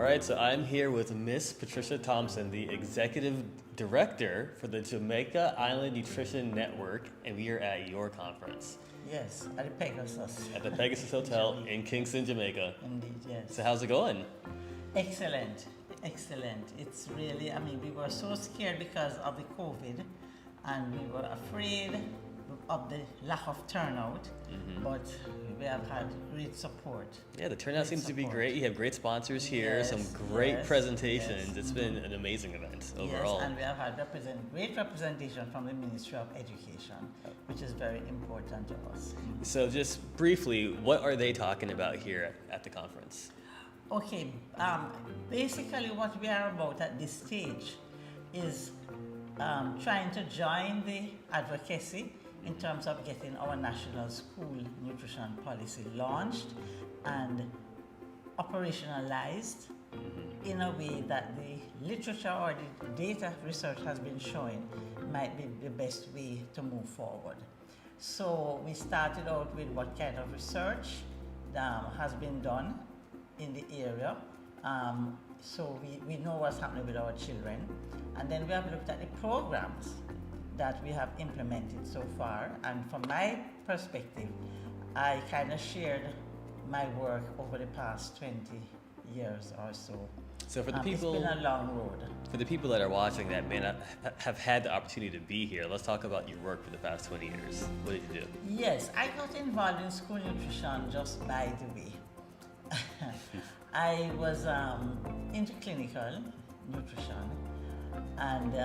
right, so I'm here with Miss Patricia Thompson, the Executive Director for the Jamaica Island Nutrition Network, and we are at your conference. Yes, at the Pegasus. At the Pegasus Hotel in Kingston, Jamaica. Indeed, yes. So how's it going? Excellent, excellent. It's really, we were so scared because of the COVID, and we were afraid of the lack of turnout, but we have had great support. Yeah, the turnout seems to be great. You have great sponsors here, Yes, some great presentations. yes. It's been an amazing event overall. Yes, and we have had great representation from the Ministry of Education, which is very important to us. So just briefly, what are they talking about here at the conference? Okay, basically what we are about at this stage is trying to join the advocacy in terms of getting our national school nutrition policy launched and operationalized in a way that the literature or the data research has been showing might be the best way to move forward. So we started out with what kind of research has been done in the area. So we know what's happening with our children. And then we have looked at the programs that we have implemented so far. And from my perspective, I kind of shared my work over the past 20 years or so. So for the people, it's been a long road. For the people that are watching that may not have had the opportunity to be here, let's talk about your work for the past 20 years. What did you do? Yes, I got involved in school nutrition just by the way. I was into clinical nutrition, and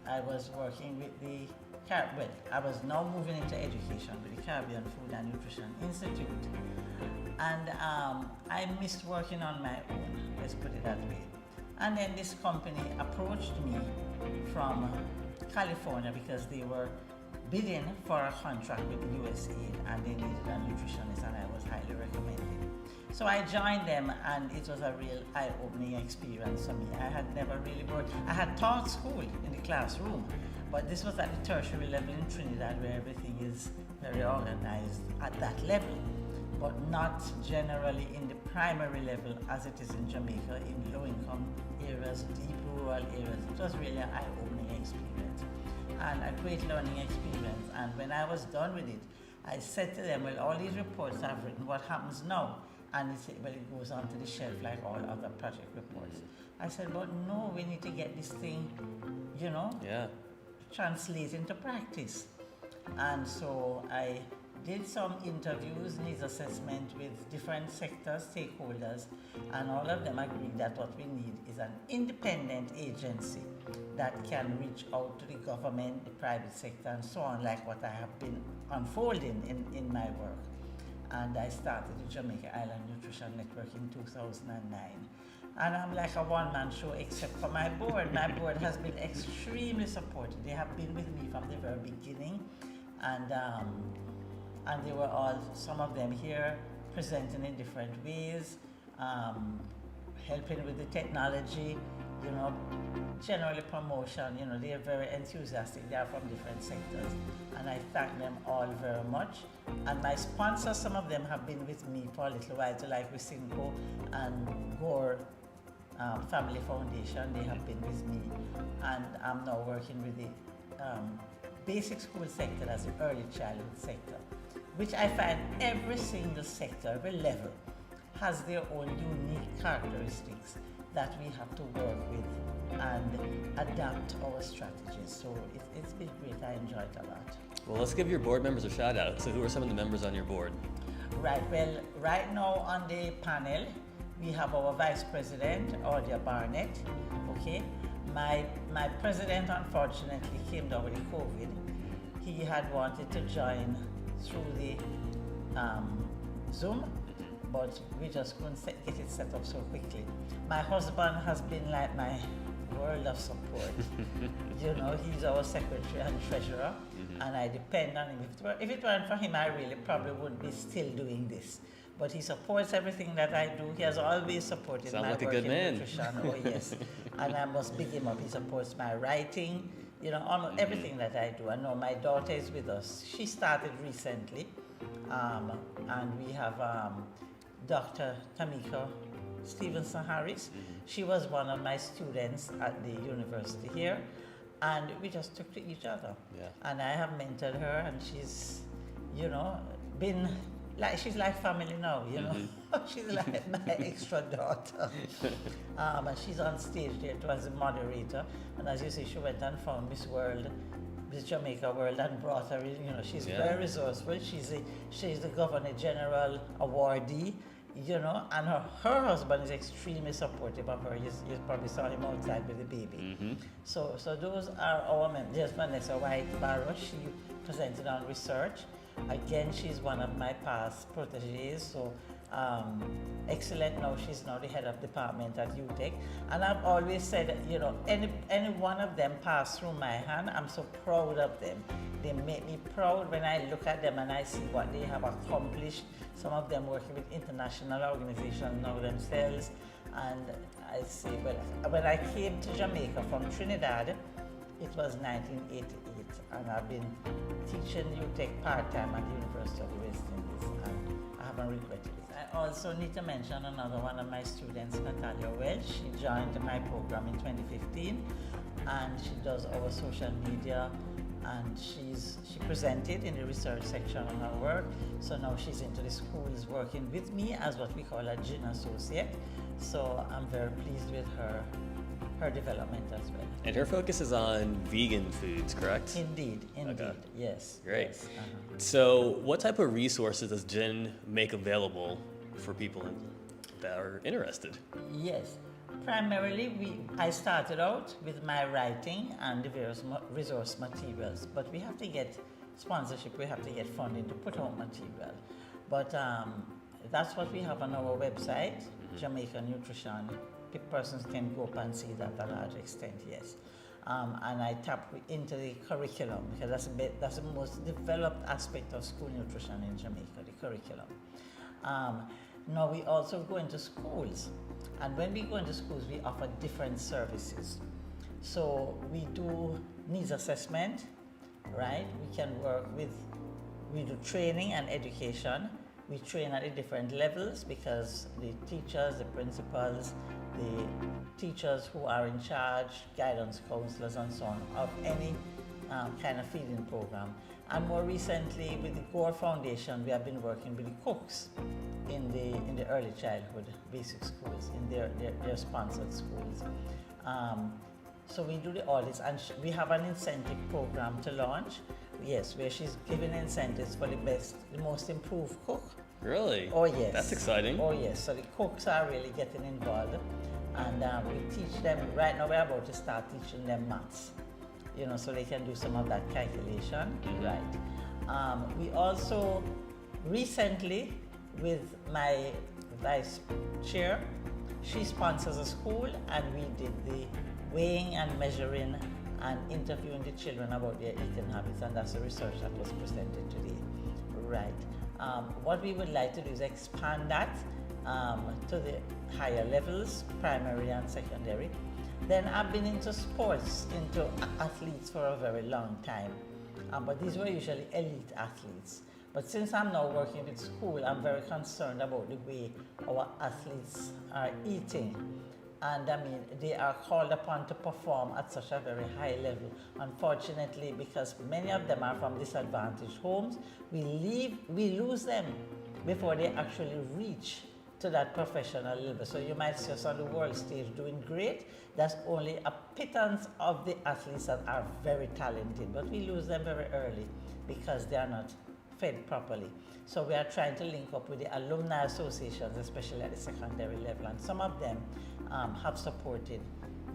I was working with the I was now moving into education with the Caribbean Food and Nutrition Institute, and I missed working on my own, let's put it that way. And then this company approached me from California because they were bidding for a contract with the USAID and they needed a nutritionist, and I was highly recommended. So I joined them, and it was a real eye-opening experience for me. I had never really worked. I had taught school in the classroom, but this was at the tertiary level in Trinidad, where everything is very organized at that level, but not generally in the primary level as it is in Jamaica, in low-income areas, deep rural areas. It was really an eye-opening experience and a great learning experience. And when I was done with it, I said to them, well, all these reports I've written, what happens now? And they said, well, it goes onto the shelf like all other project reports. I said, but no, we need to get this thing, translate into practice. And so I did some interviews, needs assessment with different sectors, stakeholders, and all of them agreed that what we need is an independent agency that can reach out to the government, the private sector, and so on, like what I have been unfolding in my work. And I started the Jamaica Island Nutrition Network in 2009. And I'm like a one-man show except for my board. My board has been extremely supportive. They have been with me from the very beginning. And they were all, some of them here, presenting in different ways, helping with the technology, generally promotion. They are very enthusiastic. They are from different sectors. And I thank them all very much. And my sponsors, some of them have been with me for a little while, so like Wisinko and Gore Family Foundation, they have been with me. And I'm now working with the basic school sector as the early childhood sector, which I find every single sector, every level, has their own unique characteristics that we have to work with and adapt our strategies. So it's been great. I enjoyed it a lot. Well, let's give your board members a shout out. So who are some of the members on your board? Right, well, right now on the panel, we have our Vice President, Audia Barnett, okay? My president, unfortunately, came down with the COVID. He had wanted to join through the Zoom, but we just couldn't get it set up so quickly. My husband has been like my world of support. He's our secretary and treasurer, and I depend on him. If it weren't for him, I really probably wouldn't be still doing this. But he supports everything that I do. He has always supported my work in nutrition. Oh yes, and I must big him up. He supports my writing, almost everything that I do. I know my daughter is with us. She started recently, and we have Dr. Tamika Stevenson Harris. She was one of my students at the university here, and we just took to each other. Yeah. And I have mentored her, and she's, you know, been like, she's like family now, you know. She's like my extra daughter. And she's on stage there too as a moderator. And as you see, she went and found Miss World, Miss Jamaica World, and brought her in. You know, she's very resourceful. She's the Governor General awardee, you know, and her husband is extremely supportive of her. You probably saw him outside with the baby. So those are our members. There's Vanessa White Barrow. She presented on research. Again, she's one of my past proteges. So excellent. Now she's now the head of department at UTEC. And I've always said that, you know, any one of them pass through my hand, I'm so proud of them. They make me proud when I look at them and I see what they have accomplished. Some of them working with international organizations now themselves. And I say, well, when I came to Jamaica from Trinidad, it was 1988, and I've been teaching UTEC part-time at the University of the West Indies, and I haven't regretted it. I also need to mention another one of my students, Natalia Welch. She joined my program in 2015, and she does our social media, and she presented in the research section on her work. So now she's into the schools working with me as what we call a GIN associate. So I'm very pleased with her development as well. And her focus is on vegan foods, correct? Indeed, Okay. Yes. Great. Yes, So what type of resources does Jen make available for people that are interested? Yes. Primarily, I started out with my writing and the various resource materials, but we have to get sponsorship, we have to get funding to put out material. But that's what we have on our website, Jamaica Nutrition. Persons can go up and see that to a large extent, yes. And I tap into the curriculum because that's the most developed aspect of school nutrition in Jamaica, the curriculum. Now we also go into schools, and when we go into schools, we offer different services. So we do needs assessment, right? We can work with, we do training and education. We train at the different levels because the teachers, the principals, the teachers who are in charge, guidance counselors and so on, of any kind of feeding program. And more recently with the Gore Foundation, we have been working with the cooks in the early childhood basic schools, in their sponsored schools. So we do all this, and we have an incentive program to launch. Yes, where she's giving incentives for the most improved cook. Really? Oh yes. That's exciting. Oh yes. So the cooks are really getting involved, and we teach them. Right now, we're about to start teaching them maths. You know, so they can do some of that calculation. Right. We also recently, with my vice chair, she sponsors a school, and we did the weighing and measuring and interviewing the children about their eating habits, and that's the research that was presented today. Right. What we would like to do is expand that to the higher levels, primary and secondary. Then I've been into sports, into athletes for a very long time, but these were usually elite athletes. But since I'm now working with school, I'm very concerned about the way our athletes are eating. And I mean, they are called upon to perform at such a very high level. Unfortunately, because many of them are from disadvantaged homes, we lose them before they actually reach to that professional level. So you might see us on the world stage doing great. That's only a pittance of the athletes that are very talented, but we lose them very early because they are not fed properly. So we are trying to link up with the alumni associations, especially at the secondary level, and some of them have supported,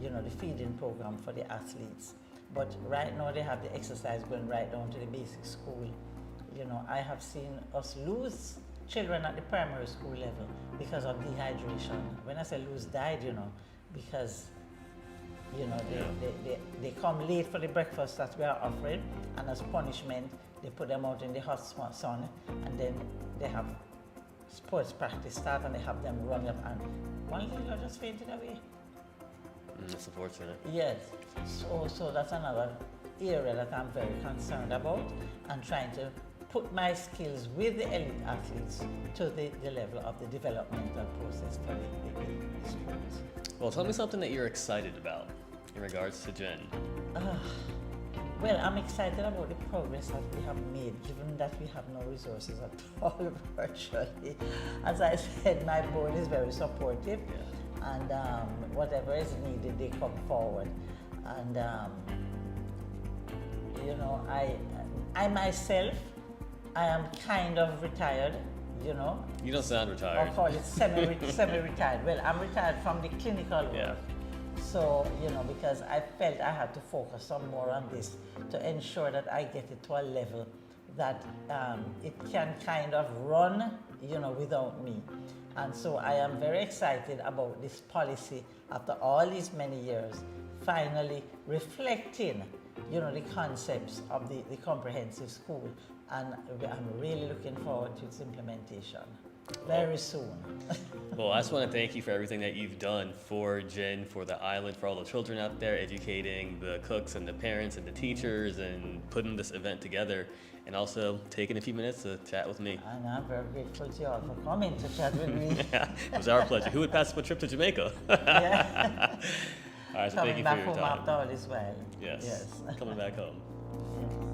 you know, the feeding program for the athletes. But right now they have the exercise going right down to the basic school. You know, I have seen us lose children at the primary school level because of dehydration. When I say lose, died, you know, because, you know, they come late for the breakfast that we are offering, and as punishment, they put them out in the hot sun, and then they have sports practice start, and they have them run up, and one little girl just fainted away. That's unfortunate. Yes. So that's another area that I'm very concerned about, and trying to put my skills with the elite athletes to the level of the developmental process for the schools. Well, tell me something that you're excited about in regards to Jen. Well, I'm excited about the progress that we have made, given that we have no resources at all virtually. As I said, my board is very supportive, and whatever is needed, they come forward. And you know, I myself, I am kind of retired, you know. You don't sound Or retired. call it semi-retired. Well, I'm retired from the clinical work. Yeah. So, you know, because I felt I had to focus some more on this to ensure that I get it to a level that it can kind of run, you know, without me. And so I am very excited about this policy after all these many years, finally reflecting, you know, the concepts of the comprehensive school. And I'm really looking forward to its implementation very soon. Well, I just want to thank you for everything that you've done for Jen, for the island, for all the children out there, educating the cooks and the parents and the teachers and putting this event together, and also taking a few minutes to chat with me. And I'm very grateful to you all for coming to chat with me. It was our pleasure. Who would pass up a trip to Jamaica? Yeah. All right, so Coming thank you back for your home time. after all is well. Yes. Yes. Coming back home. Yes.